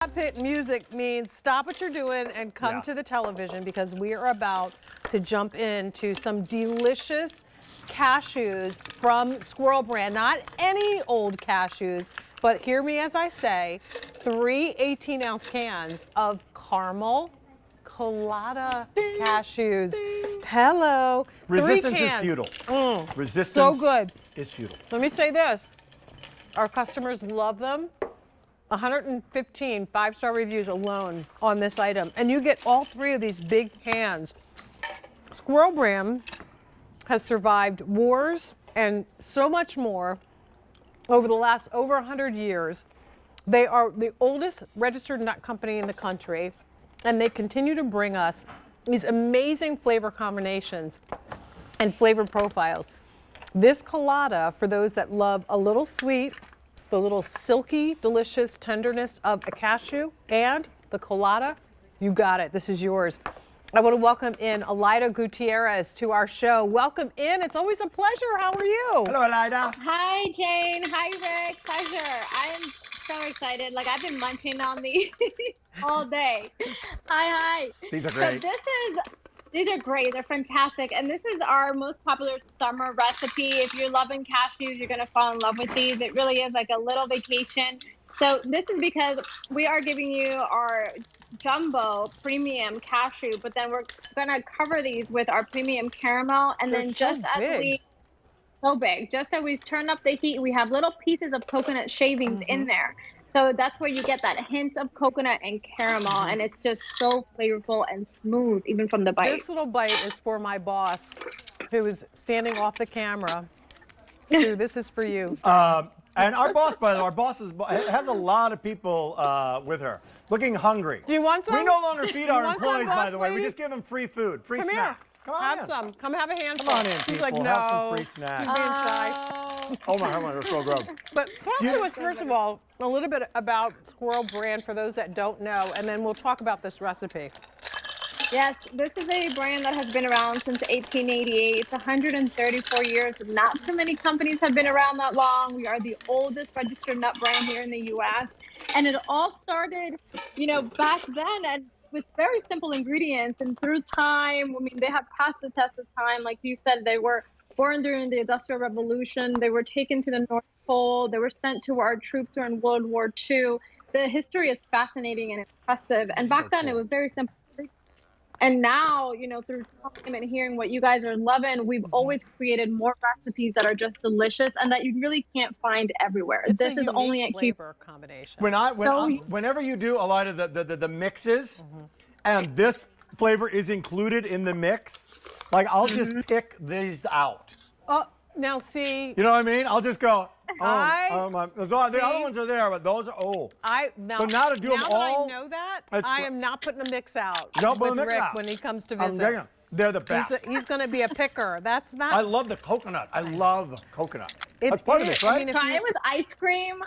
Pit music means stop what you're doing and come to the television, because we are about to jump into some delicious cashews from Squirrel Brand. Not any old cashews, but hear me as I say, 3 18-ounce cans of caramel Colada Cashews. Hello. Resistance is futile. Resistance So good. is futile. Let me say this. Our customers love them. 115 5-star reviews alone on this item. And you get all 3 of these big cans. Squirrel Brand has survived wars and so much more over the last over 100 years. They are the oldest registered nut company in the country, and they continue to bring us these amazing flavor combinations and flavor profiles. This Colada, for those that love a little sweet, the little silky, delicious tenderness of a cashew, and the Colada, you got it. This is yours. I want to welcome in Elida Gutierrez to our show. Welcome in. It's always a pleasure. How are you? Hello, Elida. Hi, Jane. Hi, Rick. Pleasure. I am so excited. Like, I've been munching on these all day. Hi. These are great. So these are great. They're fantastic. And this is our most popular summer recipe. If you're loving cashews, you're going to fall in love with these. It really is like a little vacation. So this is because we are giving you our jumbo premium cashew, but then we're going to cover these with our premium caramel. And They're then so big. just as we turn up the heat, we have little pieces of coconut shavings in there. So that's where you get that hint of coconut and caramel, and it's just so flavorful and smooth, even from the bite. This little bite is for my boss, who is standing off the camera. Sue, this is for you. And our boss, by the way, has a lot of people with her, looking hungry. Do you want some? We no longer feed our want some, employees, by boss the way. We lady? just give them free food, free Come snacks. here. Come on have in. some. Come have a handful. Come on in, She's people. like, no. Have some free snacks. She's being shy. Oh my God, we're so gross. But talk to us, first of all, a little bit about Squirrel Brand for those that don't know, and then we'll talk about this recipe. Yes, this is a brand that has been around since 1888. It's 134 years. Not too many companies have been around that long. We are the oldest registered nut brand here in the U.S. And it all started, back then and with very simple ingredients. And through time, I mean, they have passed the test of time. Like you said, they were born during the Industrial Revolution. They were taken to the North Pole. They were sent to our troops during World War II. The history is fascinating and impressive. And back then, it was very simple. And now, through time and hearing what you guys are loving, we've always created more recipes that are just delicious and that you really can't find everywhere. It's this a is only at flavor combination. Whenever you do, Elida, the mixes, and this flavor is included in the mix, like I'll just pick these out. Now see. You know what I mean? I'll just go. The See? other ones are there, but those are So now to do them all, that I know that, I am not putting a mix out Don't put with a mix Rick out. when he comes to I'm visit. digging them. They're the best. He's going to be a picker. That's not. I love the coconut. I love coconut. It That's part of is. this, right? I mean, if Try it with ice cream,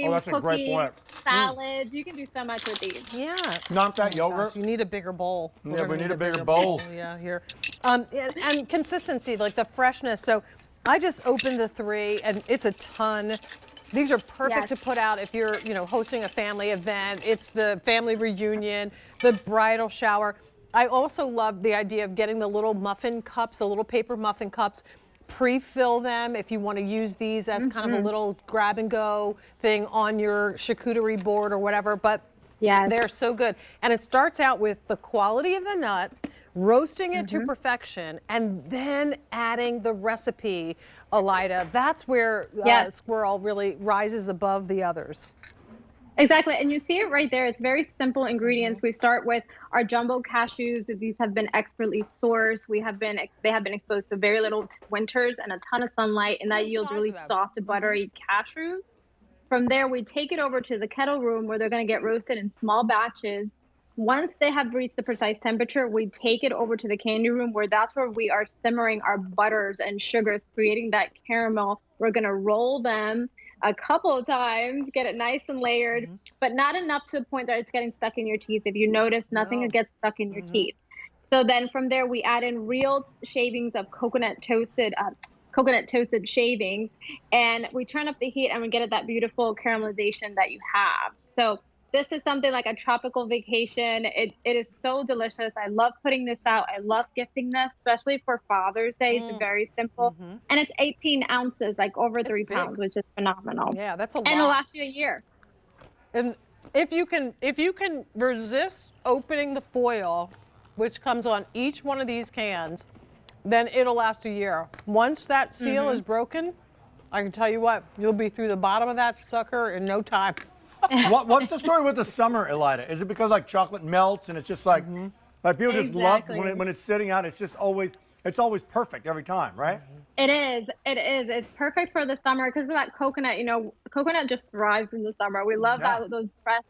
Oh, that's a great cookies, point. salads. You can do so much with these. Yeah. Not that yogurt. Gosh, you need a bigger bowl. Yeah, we need a bigger bowl. Yeah, here. And consistency, like the freshness. So I just opened the 3, and it's a ton. These are perfect to put out if you're, hosting a family event. It's the family reunion, the bridal shower. I also love the idea of getting the little muffin cups, the little paper muffin cups, pre-fill them if you want to use these as kind of a little grab and go thing on your charcuterie board or whatever. But they're so good. And it starts out with the quality of the nut, roasting it to perfection, and then adding the recipe, Elida. That's where Squirrel really rises above the others. Exactly, and you see it right there. It's very simple ingredients. We start with our jumbo cashews. These have been expertly sourced. They have been exposed to very little winters and a ton of sunlight, and that yields really soft, buttery cashews. From there, we take it over to the kettle room where they're going to get roasted in small batches. Once they have reached the precise temperature, we take it over to the candy room that's where we are simmering our butters and sugars, creating that caramel. We're going to roll them a couple of times, get it nice and layered, but not enough to the point that it's getting stuck in your teeth. If you notice, nothing gets stuck in your teeth. So then from there, we add in real shavings of coconut toasted shavings, and we turn up the heat and we get that beautiful caramelization that you have. So this is something like a tropical vacation. It is so delicious. I love putting this out. I love gifting this, especially for Father's Day. It's very simple. And it's 18 ounces, like over It's 3 big. pounds, which is phenomenal. Yeah, that's a And it'll lot. last you a year. And if you can resist opening the foil, which comes on each one of these cans, then it'll last a year. Once that seal is broken, I can tell you what, you'll be through the bottom of that sucker in no time. What's the story with the summer, Elida? Is it because like chocolate melts and it's just like people just love Exactly. when it's sitting out? It's always perfect every time, right? It is. It is. It's perfect for the summer because of that coconut. You know, coconut just thrives in the summer. We love those fresh,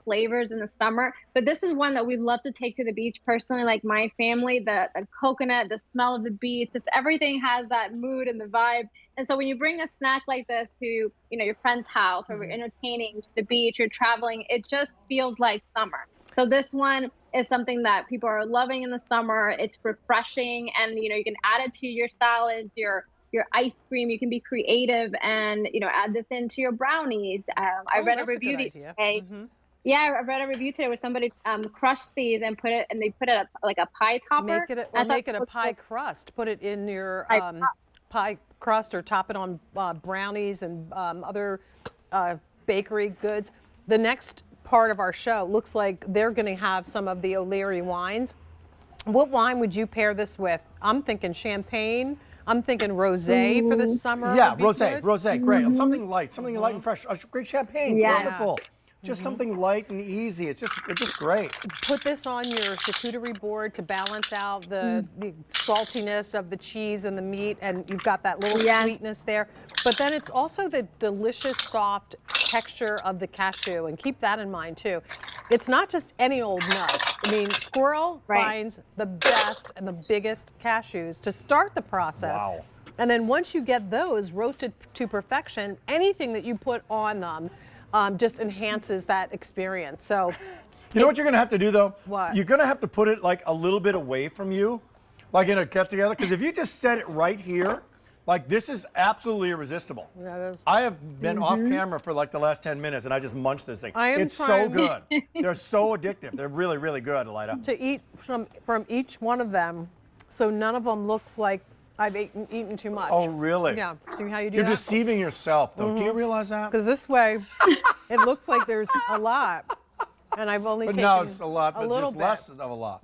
flavors in the summer. But this is one that we love to take to the beach personally. Like my family, the coconut, the smell of the beach, just everything has that mood and the vibe. And so when you bring a snack like this to, your friend's house or you're entertaining to the beach, you're traveling, it just feels like summer. So this one is something that people are loving in the summer. It's refreshing, and you can add it to your salads, your ice cream. You can be creative and add this into your brownies. I read a review today. Yeah, I read a review today where somebody crushed these and they put it like a pie topper. Make it a pie crust. Put it in your pie crust or top it on brownies and other bakery goods. The next part of our show looks like they're going to have some of the O'Leary wines. What wine would you pair this with? I'm thinking champagne. I'm thinking rosé for the summer. Yeah, rosé, great. Something light and fresh. Great champagne, wonderful. Just something light and easy. It's just great. Put this on your charcuterie board to balance out the saltiness of the cheese and the meat, and you've got that little sweetness there. But then it's also the delicious, soft texture of the cashew, and keep that in mind too. It's not just any old nuts. I mean, Squirrel finds the best and the biggest cashews to start the process. Wow. And then once you get those roasted to perfection, anything that you put on them just enhances that experience. So, you know what you're gonna have to do though? What? You're gonna have to put it like a little bit away from you, like in a get together. Because if you just set it right here, like this is absolutely irresistible. Yeah, it is. I have been off camera for like the last 10 minutes, and I just munched this thing. It's so trying- good. They're so addictive. They're really, really good, Elida. to eat from each one of them, so none of them looks like I've eaten too much. Oh, really? Yeah. See how you do You're that? deceiving yourself, though. Do you realize that? Because this way, it looks like there's a lot, and I've only But taken no, it's a lot, a but little just bit. less of a lot.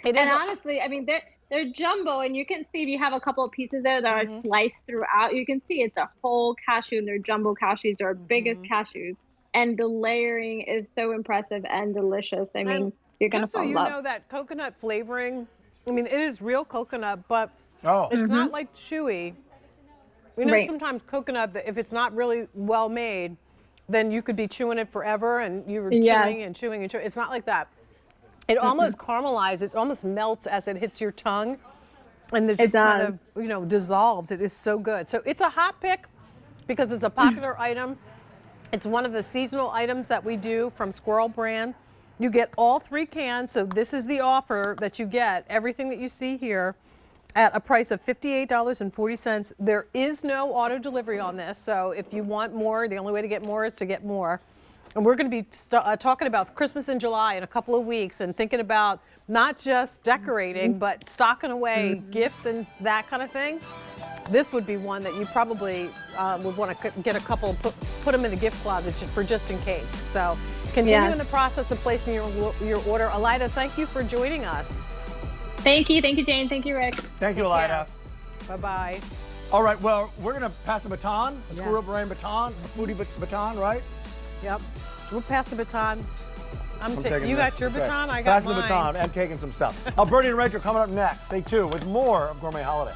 It is And honestly, I mean, they're jumbo, and you can see if you have a couple of pieces there that are sliced throughout, you can see it's a whole cashew, and they're jumbo cashews, they're biggest cashews. And the layering is so impressive and delicious. I mean, you're going to just so fall in you love. know that coconut flavoring, I mean, it is real coconut, but Oh. it's not like chewy. You know, Right. sometimes coconut, if it's not really well made, then you could be chewing it forever, and you're chewing and chewing and chewing. It's not like that. It almost caramelizes, it almost melts as it hits your tongue, and it just kind of, dissolves. It is so good. So it's a hot pick because it's a popular item. It's one of the seasonal items that we do from Squirrel Brand. You get all 3 cans, so this is the offer that you get, everything that you see here, at a price of $58.40. There is no auto delivery on this, so if you want more, the only way to get more is to get more. And we're going to be talking about Christmas in July in a couple of weeks, and thinking about not just decorating, but stocking away gifts and that kind of thing. This would be one that you probably would want to get a couple, put them in the gift closet for just in case. So continue in the process of placing your order. Elida, thank you for joining us. Thank you, Jane. Thank you, Rick. Thank you, Elida. Bye-bye. All right, well, we're going to pass a baton, a Squirrel Brand baton, a foodie baton, right? Yep. We'll pass the baton. I'm taking You this. got your Okay. baton, I got Passing mine. the baton and taking some stuff. Alberti and Rachel coming up next. Stay tuned with more of Gourmet Holiday.